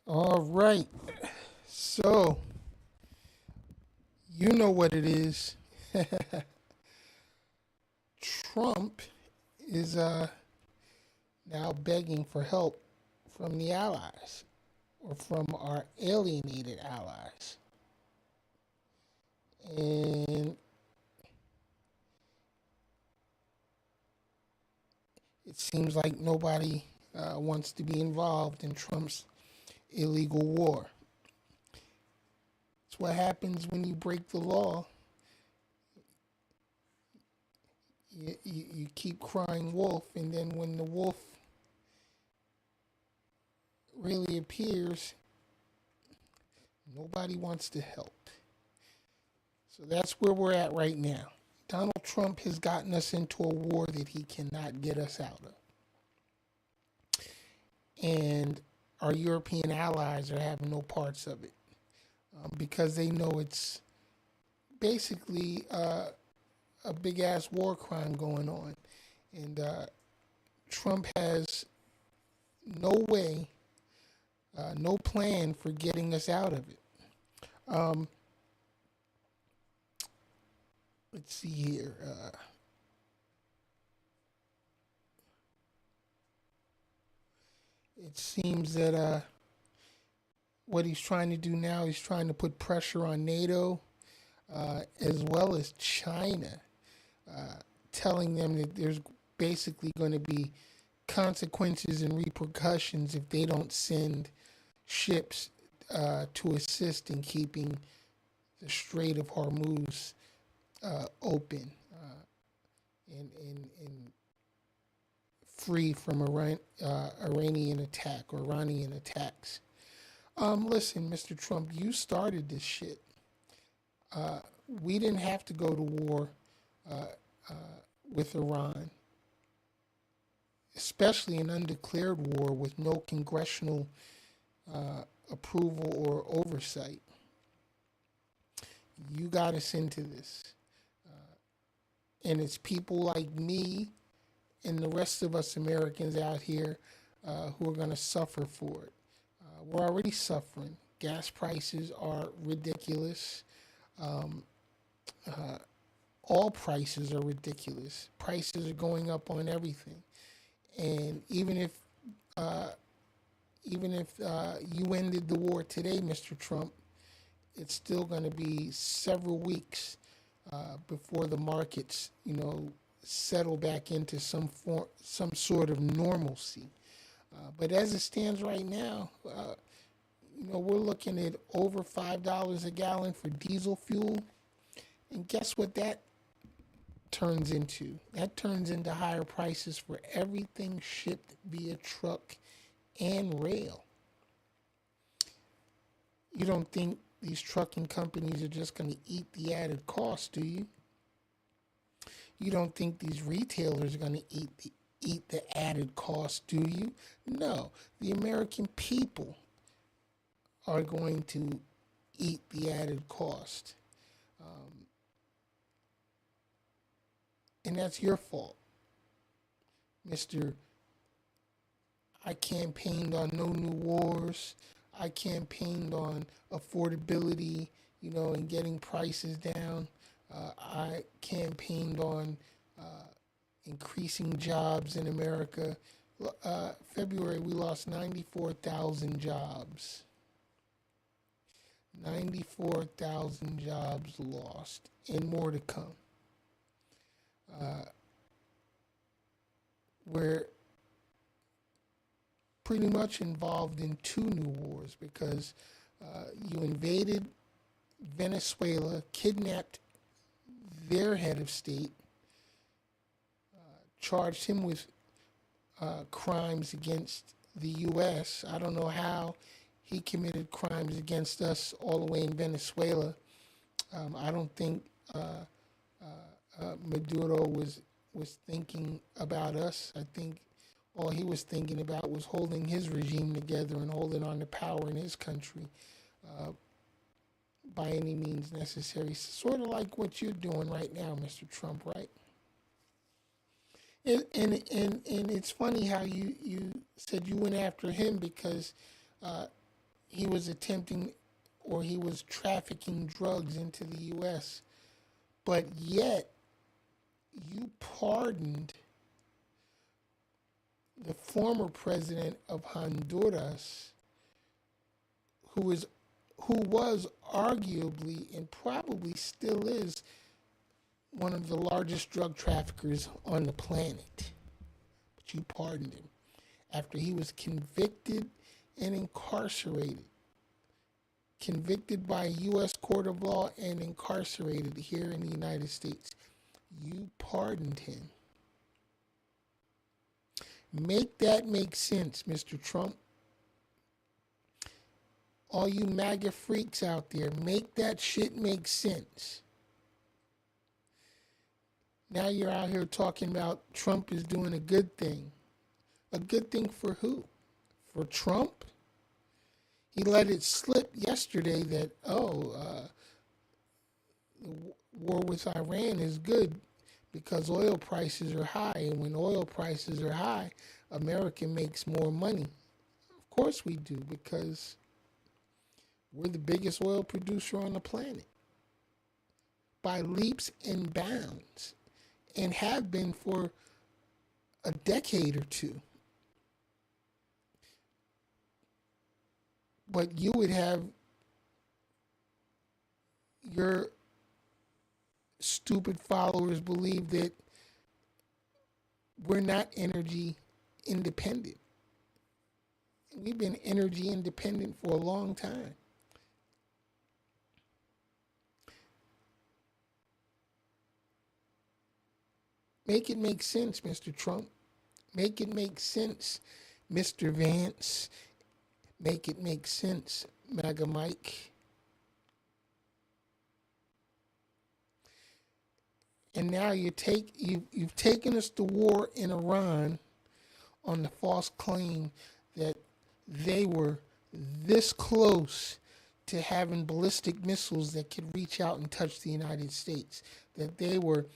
All right. So, you know what it is. Trump is now begging for help from the allies or from our alienated allies. And it seems like nobody wants to be involved in Trump's illegal war. It's what happens when you break the law. You keep crying wolf, and then when the wolf really appears, nobody wants to help. So that's where we're at right now. Donald Trump has gotten us into a war that he cannot get us out of. And our European allies are having no parts of it because they know it's basically a big ass war crime going on. And Trump has no way, no plan for getting us out of it. Um, let's see here. It seems that what he's trying to do now, he's trying to put pressure on NATO as well as China, telling them that there's basically going to be consequences and repercussions if they don't send ships to assist in keeping the Strait of Hormuz open and free from Iranian attack or Iranian attacks. Listen, Mr. Trump, you started this shit. We didn't have to go to war uh, uh, with Iran, especially an undeclared war with no congressional approval or oversight. You got us into this. And it's people like me and the rest of us Americans out here who are going to suffer for it. We're already suffering. Gas prices are ridiculous. Um, uh, all prices are ridiculous. Prices are going up on everything. And uh, even if you ended the war today, Mr. Trump, it's still going to be several weeks before the markets, settle back into some sort of normalcy. But as it stands right now, we're looking at over $5 a gallon for diesel fuel, and guess what that turns into? That turns into higher prices for everything shipped via truck and rail. You don't think these trucking companies are just going to eat the added cost, do you? You don't think these retailers are going to eat the added cost, do you? No, the American people are going to eat the added cost. And that's your fault, Mr. I campaigned on no new wars. I campaigned on affordability, and getting prices down. I campaigned on increasing jobs in America. February, we lost 94,000 jobs. 94,000 jobs lost, and more to come. We're pretty much involved in two new wars because you invaded Venezuela, kidnapped their head of state, charged him with crimes against the U.S. I don't know how he committed crimes against us all the way in Venezuela. I don't think Maduro was thinking about us. I think all he was thinking about was holding his regime together and holding on to power in his country by any means necessary. Sort of like what you're doing right now, Mr. Trump, right? And it's funny how you said you went after him because he was attempting or he was trafficking drugs into the U.S. But yet, you pardoned the former president of Honduras, who is who was arguably and probably still is one of the largest drug traffickers on the planet. But you pardoned him after he was convicted and incarcerated. Convicted by a U.S. court of law and incarcerated here in the United States. You pardoned him. Make that make sense, Mr. Trump. All you MAGA freaks out there, make that shit make sense. Now you're out here talking about Trump is doing a good thing. A good thing for who? For Trump? He let it slip yesterday that, the war with Iran is good because oil prices are high. And when oil prices are high, America makes more money. Of course we do, because we're the biggest oil producer on the planet by leaps and bounds, and have been for a decade or two. But you would have your stupid followers believe that we're not energy independent. We've been energy independent for a long time. Make it make sense, Mr. Trump. Make it make sense, Mr. Vance. Make it make sense, MAGA Mike. And now you've taken us to war in Iran on the false claim that they were this close to having ballistic missiles that could reach out and touch the United States. That they were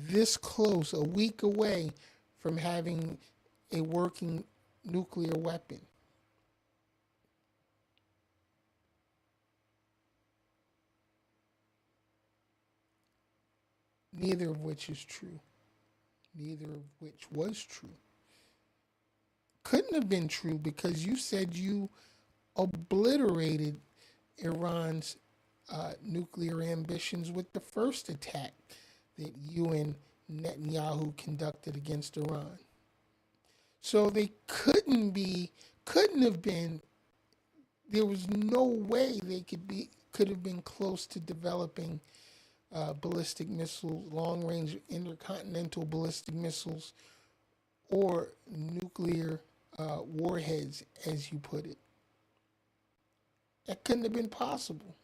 this close, a week away from having a working nuclear weapon. Neither of which is true. Neither of which was true. Couldn't have been true because you said you obliterated Iran's nuclear ambitions with the first attack that you and Netanyahu conducted against Iran. So they couldn't have been, there was no way they could have been close to developing ballistic missiles, long-range intercontinental ballistic missiles, or nuclear warheads, as you put it. That couldn't have been possible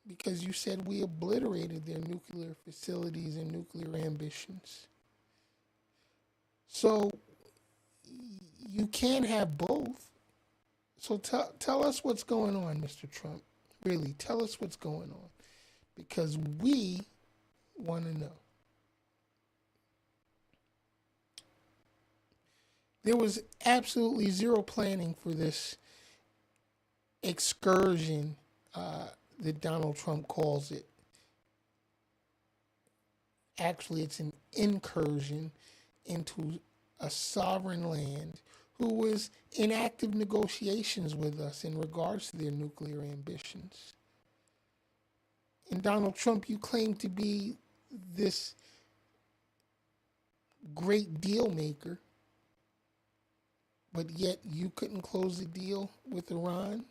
because you said we obliterated their nuclear facilities and nuclear ambitions. So you can't have both. So tell us what's going on, Mr. Trump. Really, tell us what's going on. Because we want to know. There was absolutely zero planning for this excursion that Donald Trump calls it. Actually, it's an incursion into a sovereign land who was in active negotiations with us in regards to their nuclear ambitions. And Donald Trump, you claim to be this great deal maker, but yet you couldn't close the deal with Iran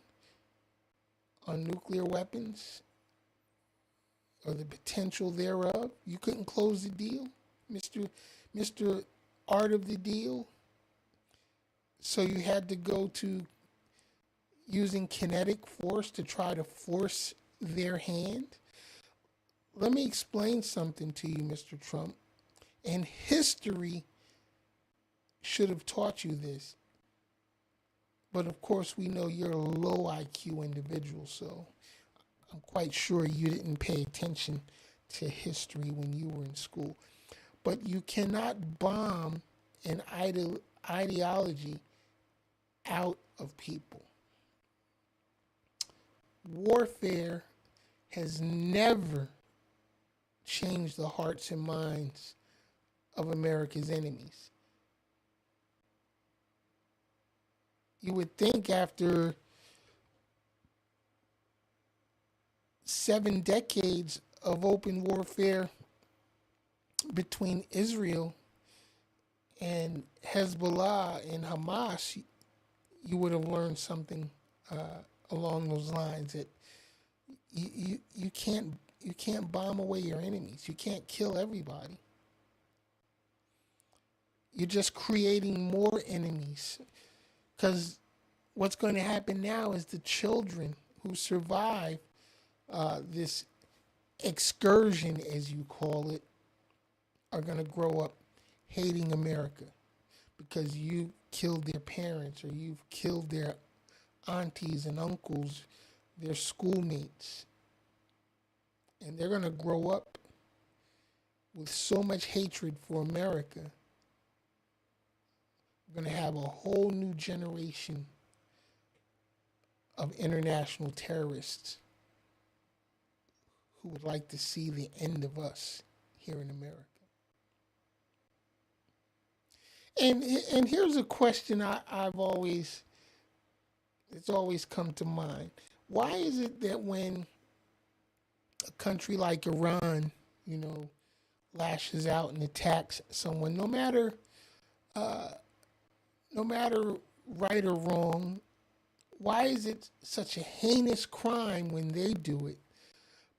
on nuclear weapons or the potential thereof. You couldn't close the deal, Mr. Art of the Deal. So you had to go to using kinetic force to try to force their hand. Let me explain something to you, Mr. Trump. And history should have taught you this. But of course, we know you're a low IQ individual, so I'm quite sure you didn't pay attention to history when you were in school. But you cannot bomb an ideology out of people. warfare has never changed the hearts and minds of America's enemies. You would think after 7 decades of open warfare between Israel and Hezbollah and Hamas, you would have learned something along those lines that you can't bomb away your enemies. You can't kill everybody. You're just creating more enemies. Because what's going to happen now is the children who survive this excursion, as you call it, are going to grow up hating America because you killed their parents or you've killed their aunties and uncles, their schoolmates. And they're going to grow up with so much hatred for America. We're going to have a whole new generation of international terrorists who would like to see the end of us here in America. And here's a question it's always come to mind. Why is it that when a country like Iran, lashes out and attacks someone, no matter right or wrong, why is it such a heinous crime when they do it,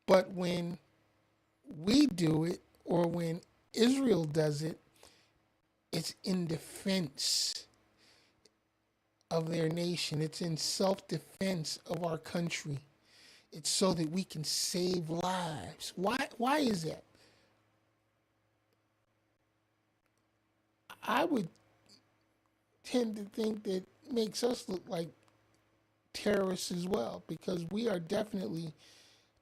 but when we do it or when Israel does it, it's in defense of their nation. It's in self-defense of our country. It's so that we can save lives. Why is that? I would tend to think that makes us look like terrorists as well, because we are definitely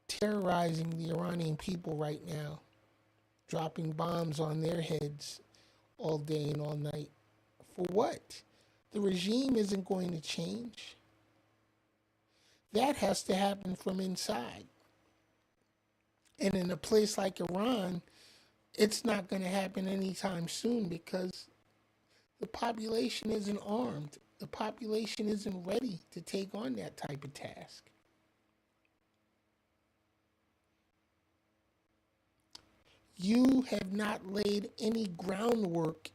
terrorizing the Iranian people right now, dropping bombs on their heads all day and all night. For what? The regime isn't going to change. That has to happen from inside. And in a place like Iran, it's not going to happen anytime soon because the population isn't armed. The population isn't ready to take on that type of task. You have not laid any groundwork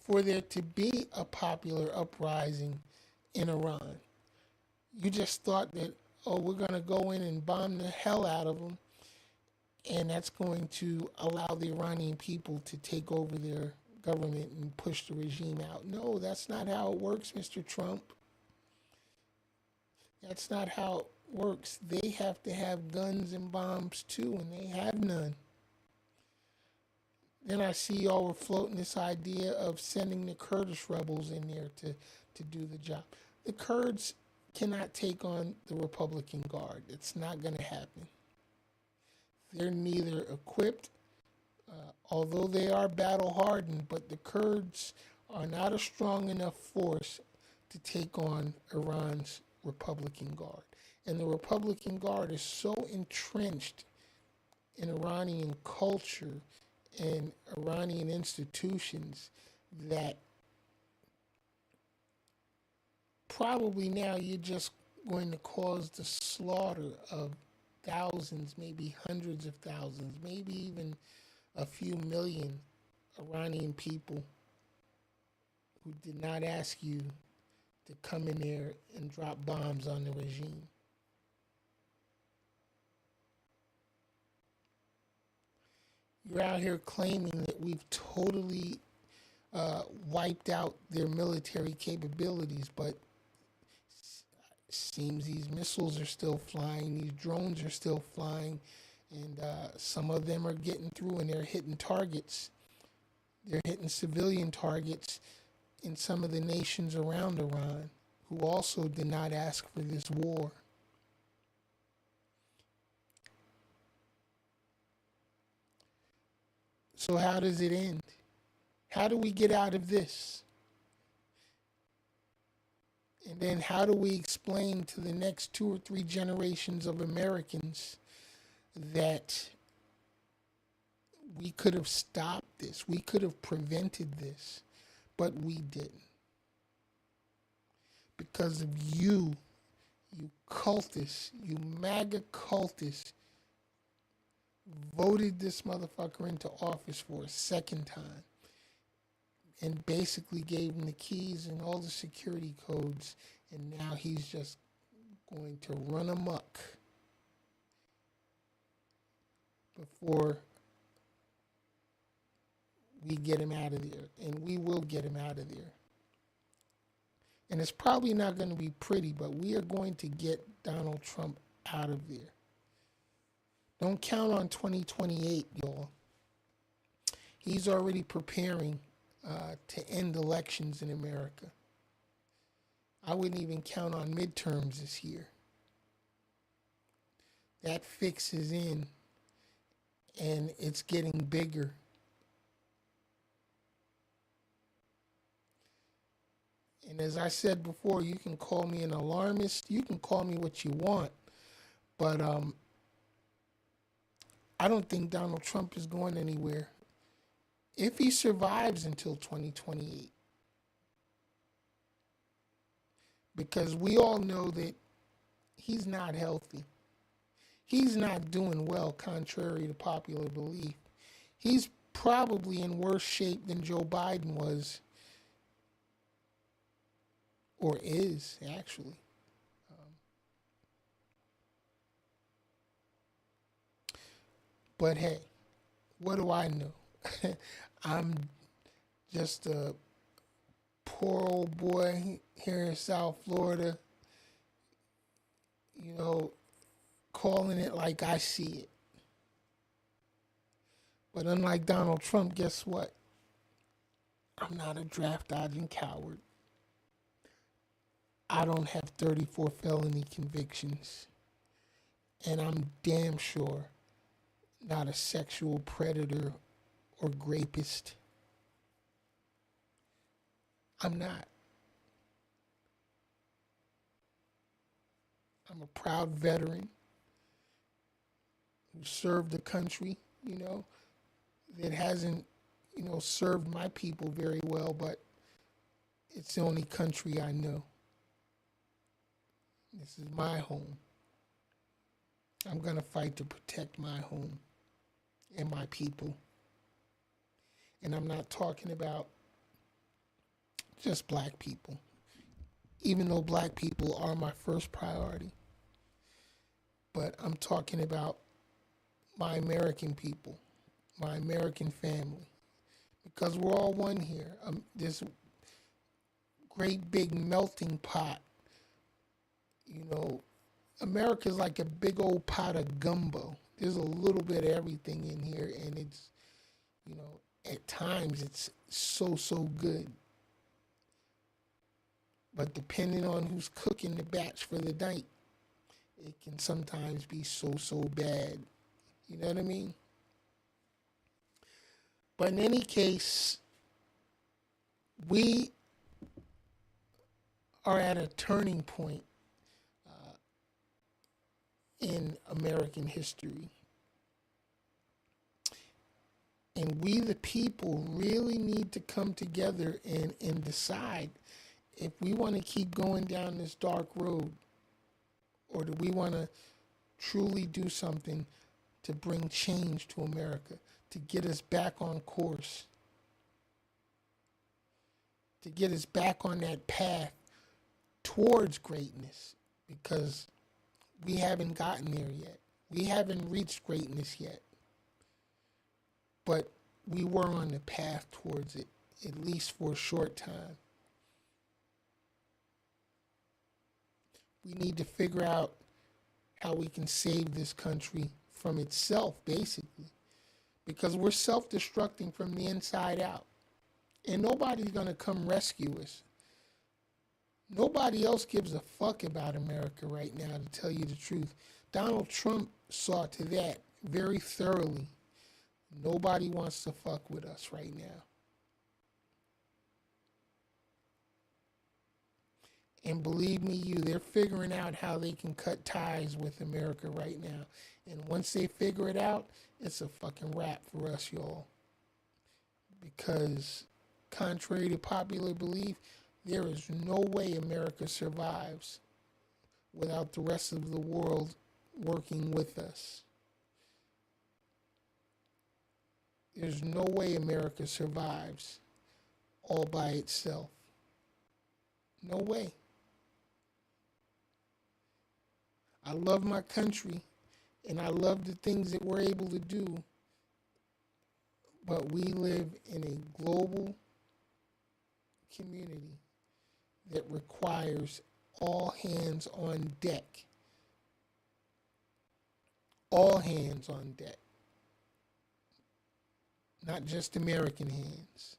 for there to be a popular uprising in Iran. You just thought that, we're going to go in and bomb the hell out of them, and that's going to allow the Iranian people to take over their government and push the regime out. No, that's not how it works, Mr. Trump. That's not how it works. They have to have guns and bombs too, and they have none. Then I see y'all were floating this idea of sending the Kurdish rebels in there to do the job. The Kurds cannot take on the Republican Guard. It's not going to happen. They're neither equipped, although they are battle hardened, but the Kurds are not a strong enough force to take on Iran's Republican Guard. And the Republican Guard is so entrenched in Iranian culture and Iranian institutions that probably now you're just going to cause the slaughter of thousands, maybe hundreds of thousands, maybe even a few million Iranian people who did not ask you to come in there and drop bombs on the regime. You're out here claiming that we've totally wiped out their military capabilities, but it seems these missiles are still flying, these drones are still flying, and some of them are getting through and they're hitting targets. They're hitting civilian targets in some of the nations around Iran who also did not ask for this war. So how does it end? How do we get out of this? And then how do we explain to the next 2 or 3 generations of Americans that we could have stopped this, we could have prevented this, but we didn't? Because of you cultists, you MAGA cultists, voted this motherfucker into office for a second time and basically gave him the keys and all the security codes, and now he's just going to run amok before we get him out of there. And we will get him out of there. And it's probably not going to be pretty, but we are going to get Donald Trump out of there. Don't count on 2028, y'all. He's already preparing to end elections in America. I wouldn't even count on midterms this year. That fix is in, and it's getting bigger. And as I said before, you can call me an alarmist, you can call me what you want, but I don't think Donald Trump is going anywhere if he survives until 2028. Because we all know that he's not healthy. He's not doing well, contrary to popular belief. He's probably in worse shape than Joe Biden was, or is, actually. But hey, what do I know? I'm just a poor old boy here in South Florida, calling it like I see it. But unlike Donald Trump, guess what? I'm not a draft dodging coward. I don't have 34 felony convictions. And I'm damn sure not a sexual predator or rapist. I'm not. I'm a proud veteran who served the country, that hasn't, served my people very well, but it's the only country I know. This is my home. I'm going to fight to protect my home and my people. And I'm not talking about just black people, even though black people are my first priority. But I'm talking about my American people, my American family, because we're all one here. This great big melting pot. America's like a big old pot of gumbo. There's a little bit of everything in here, and it's, at times it's so good. But depending on who's cooking the batch for the night, it can sometimes be so bad. You know what I mean? But in any case, we are at a turning point in American history. And we, the people, really need to come together and decide if we want to keep going down this dark road, or do we want to truly do something to bring change to America, to get us back on course, to get us back on that path towards greatness, because we haven't gotten there yet. We haven't reached greatness yet. But we were on the path towards it, at least for a short time. We need to figure out how we can save this country from itself, basically. Because we're self-destructing from the inside out. And nobody's going to come rescue us. Nobody else gives a fuck about America right now, to tell you the truth. Donald Trump saw to that very thoroughly. Nobody wants to fuck with us right now. And believe me, they're figuring out how they can cut ties with America right now. And once they figure it out, it's a fucking wrap for us, y'all. Because, contrary to popular belief, there is no way America survives without the rest of the world working with us. There's no way America survives all by itself. No way. I love my country and I love the things that we're able to do, but we live in a global community that requires all hands on deck. All hands on deck. Not just American hands.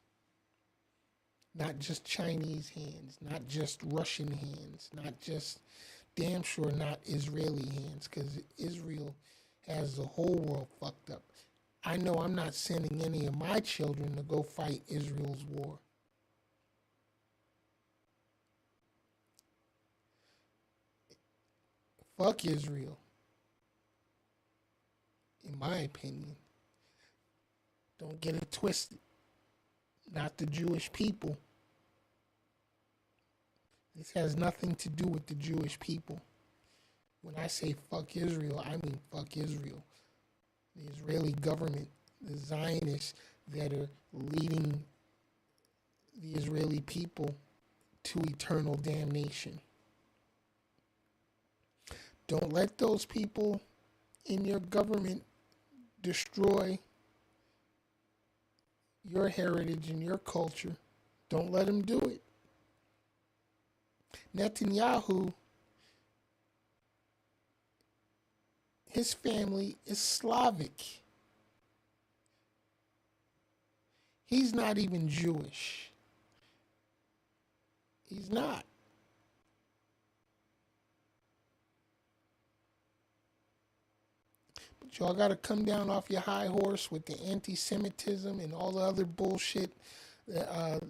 Not just Chinese hands. Not just Russian hands. Not just, damn sure not Israeli hands, because Israel has the whole world fucked up. I know I'm not sending any of my children to go fight Israel's war. Fuck Israel, in my opinion. Don't get it twisted. Not the Jewish people. This has nothing to do with the Jewish people. When I say fuck Israel, I mean fuck Israel. The Israeli government, the Zionists that are leading the Israeli people to eternal damnation. Don't let those people in your government destroy your heritage and your culture. Don't let them do it. Netanyahu, his family is Slavic. He's not even Jewish. He's not. But y'all got to come down off your high horse with the anti-Semitism and all the other bullshit that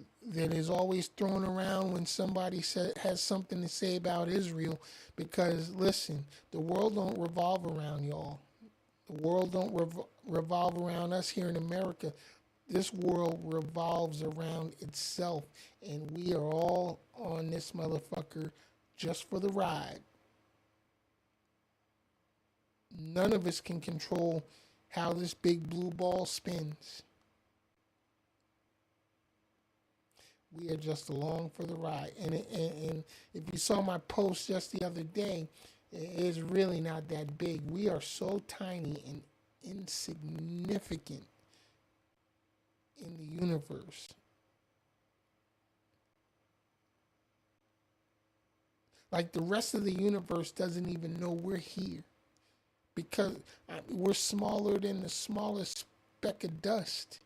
is always thrown around when somebody has something to say about Israel. Because listen, the world don't revolve around y'all. The world don't revolve around us here in America. This world revolves around itself, and we are all on this motherfucker just for the ride. None of us can control how this big blue ball spins. We are just along for the ride. And if you saw my post just the other day, it's really not that big. We are so tiny and insignificant in the universe. Like the rest of the universe doesn't even know we're here. Because we're smaller than the smallest speck of dust.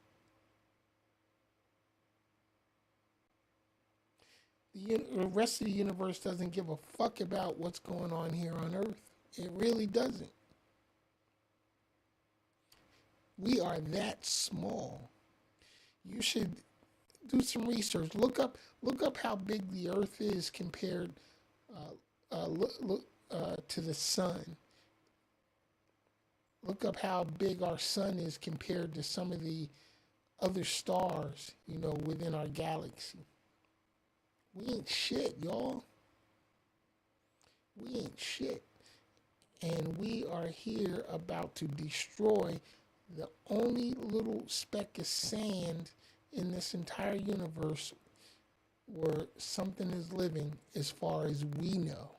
The rest of the universe doesn't give a fuck about what's going on here on Earth. It really doesn't. We are that small. You should do some research. Look up how big the Earth is compared to the sun. Look up how big our sun is compared to some of the other stars, within our galaxy. We ain't shit, y'all. We ain't shit. And we are here about to destroy the only little speck of sand in this entire universe where something is living as far as we know.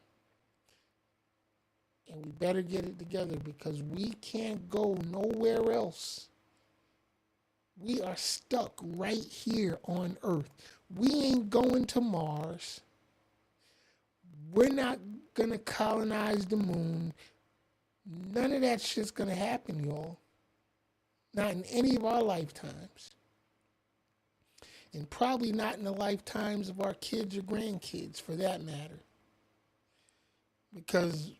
And we better get it together because we can't go nowhere else. We are stuck right here on Earth. We ain't going to Mars. We're not going to colonize the moon. None of that shit's going to happen, y'all. Not in any of our lifetimes. And probably not in the lifetimes of our kids or grandkids, for that matter. Because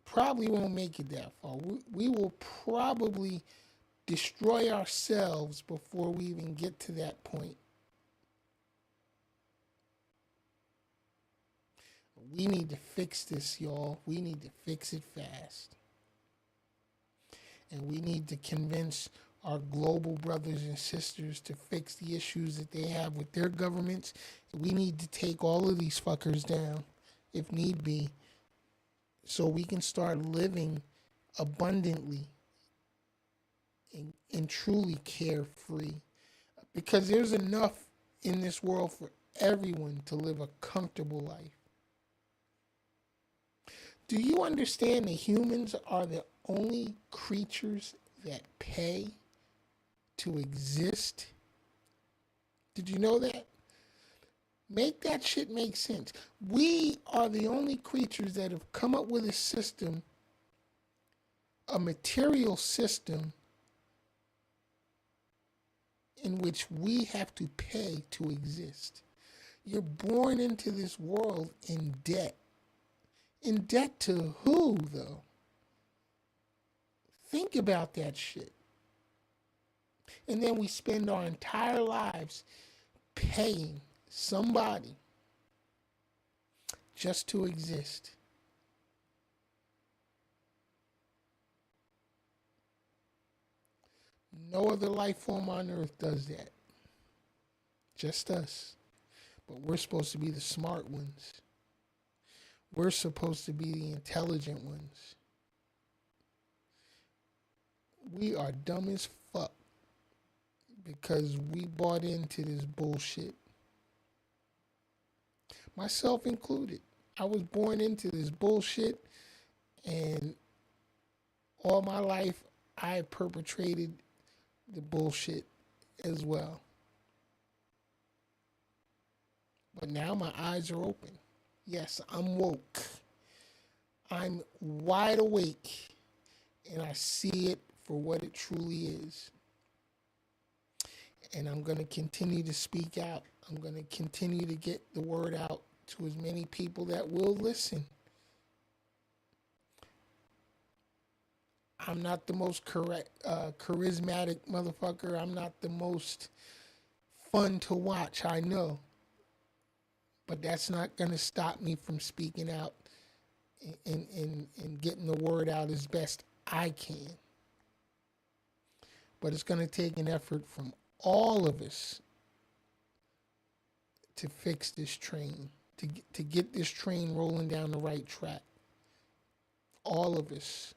probably won't make it that far. We will probably destroy ourselves before we even get to that point. We need to fix this, y'all. We need to fix it fast. And we need to convince our global brothers and sisters to fix the issues that they have with their governments. We need to take all of these fuckers down, if need be, so we can start living abundantly and truly carefree. Because there's enough in this world for everyone to live a comfortable life. Do you understand that humans are the only creatures that pay to exist? Did you know that? Make that shit make sense. We are the only creatures that have come up with a system, a material system, in which we have to pay to exist. You're born into this world in debt. In debt to who, though? Think about that shit. And then we spend our entire lives paying somebody just to exist. No other life form on earth does that. Just us. But we're supposed to be the smart ones. We're supposed to be the intelligent ones. We are dumb as fuck because we bought into this bullshit. Myself included. I was born into this bullshit, and all my life I perpetrated the bullshit as well. But now my eyes are open. Yes, I'm woke. I'm wide awake, and I see it for what it truly is. And I'm going to continue to speak out. I'm going to continue to get the word out to as many people that will listen. I'm not the most charismatic motherfucker. I'm not the most fun to watch, I know. But that's not going to stop me from speaking out and getting the word out as best I can. But it's going to take an effort from all of us to fix this train, to get this train rolling down the right track. All of us.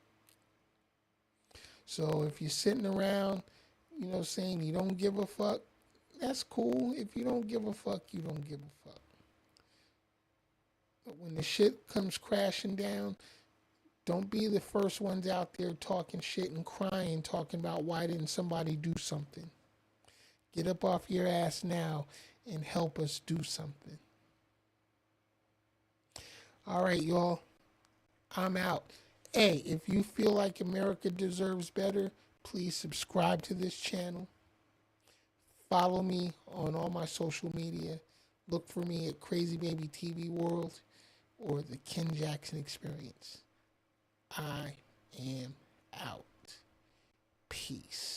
So if you're sitting around, saying you don't give a fuck, that's cool. If you don't give a fuck, you don't give a fuck. But when the shit comes crashing down, don't be the first ones out there talking shit and crying, talking about why didn't somebody do something. Get up off your ass now and help us do something. All right, y'all. I'm out. Hey, if you feel like America deserves better, please subscribe to this channel. Follow me on all my social media. Look for me at Crazy Baby TV World or the Ken Jackson Experience. I am out. Peace.